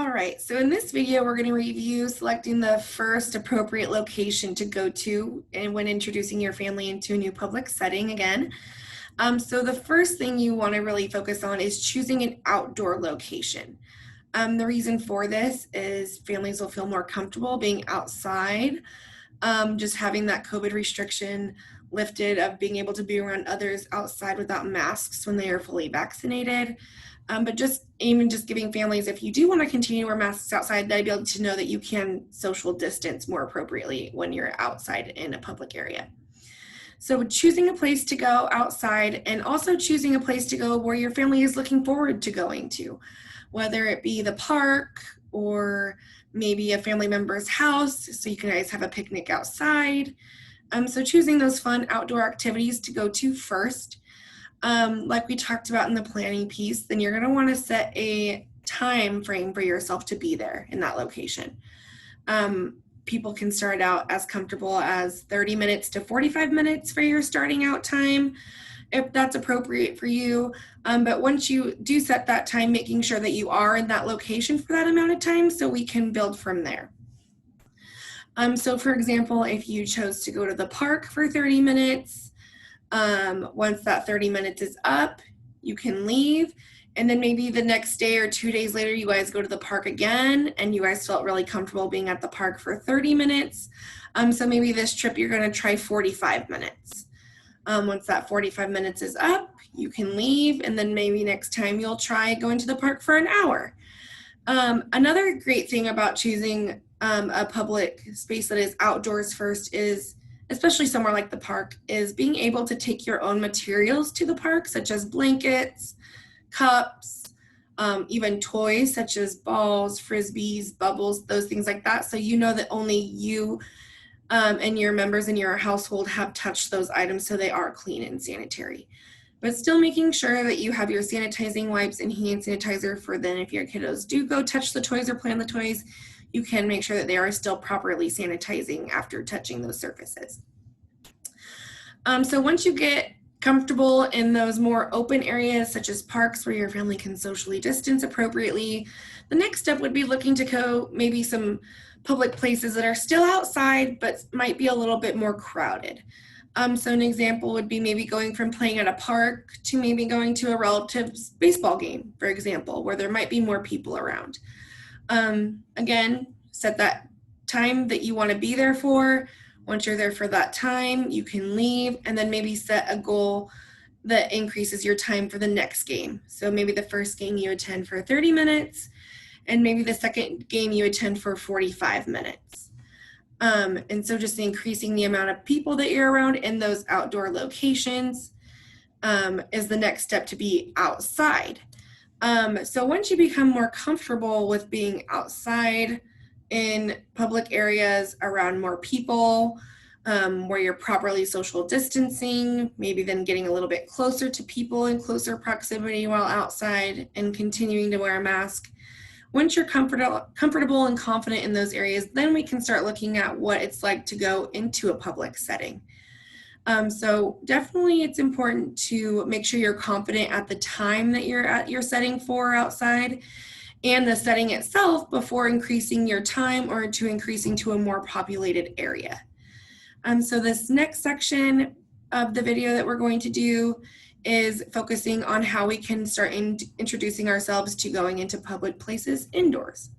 All right, so in this video, we're going to review selecting the first appropriate location to go to and when introducing your family into a new public setting again. So the first thing you want to really focus on is choosing an outdoor location. The reason for this is families will feel more comfortable being outside, just having that COVID restriction lifted of being able to be around others outside without masks when they are fully vaccinated. But just giving families, if you do want to continue to wear masks outside, they'd be able to know that you can social distance more appropriately when you're outside in a public area. So choosing a place to go outside and also choosing a place to go where your family is looking forward to going to, whether it be the park or maybe a family member's house, so you can guys have a picnic outside. So choosing those fun outdoor activities to go to first. Like we talked about in the planning piece, then you're going to want to set a time frame for yourself to be there in that location. People can start out as comfortable as 30 minutes to 45 minutes for your starting out time, if that's appropriate for you. But once you do set that time, making sure that you are in that location for that amount of time so we can build from there. So for example, if you chose to go to the park for 30 minutes, once that 30 minutes is up, you can leave. And then maybe the next day or 2 days later, you guys go to the park again and you guys felt really comfortable being at the park for 30 minutes. So maybe this trip you're going to try 45 minutes. Once that 45 minutes is up, you can leave. And then maybe next time you'll try going to the park for an hour. Another great thing about choosing a public space that is outdoors first is, especially somewhere like the park, is being able to take your own materials to the park, such as blankets, cups, even toys such as balls, frisbees, bubbles, those things like that. So you know that only you and your members in your household have touched those items, so they are clean and sanitary. But still making sure that you have your sanitizing wipes and hand sanitizer for then if your kiddos do go touch the toys or play on the toys, you can make sure that they are still properly sanitizing after touching those surfaces. So once you get comfortable in those more open areas, such as parks where your family can socially distance appropriately, the next step would be looking to go maybe some public places that are still outside, but might be a little bit more crowded. So an example would be maybe going from playing at a park to maybe going to a relative's baseball game, for example, where there might be more people around. Again, set that time that you want to be there for. Once you're there for that time, you can leave and then maybe set a goal that increases your time for the next game. So maybe the first game you attend for 30 minutes and maybe the second game you attend for 45 minutes. And so just increasing the amount of people that you're around in those outdoor locations is the next step to be outside. So once you become more comfortable with being outside in public areas around more people, where you're properly social distancing, maybe then getting a little bit closer to people in closer proximity while outside and continuing to wear a mask. Once you're comfortable and confident in those areas, then we can start looking at what it's like to go into a public setting. So definitely it's important to make sure you're confident at the time that you're at your setting for outside and the setting itself before increasing your time or increasing to a more populated area. So this next section of the video that we're going to do is focusing on how we can start introducing ourselves to going into public places indoors.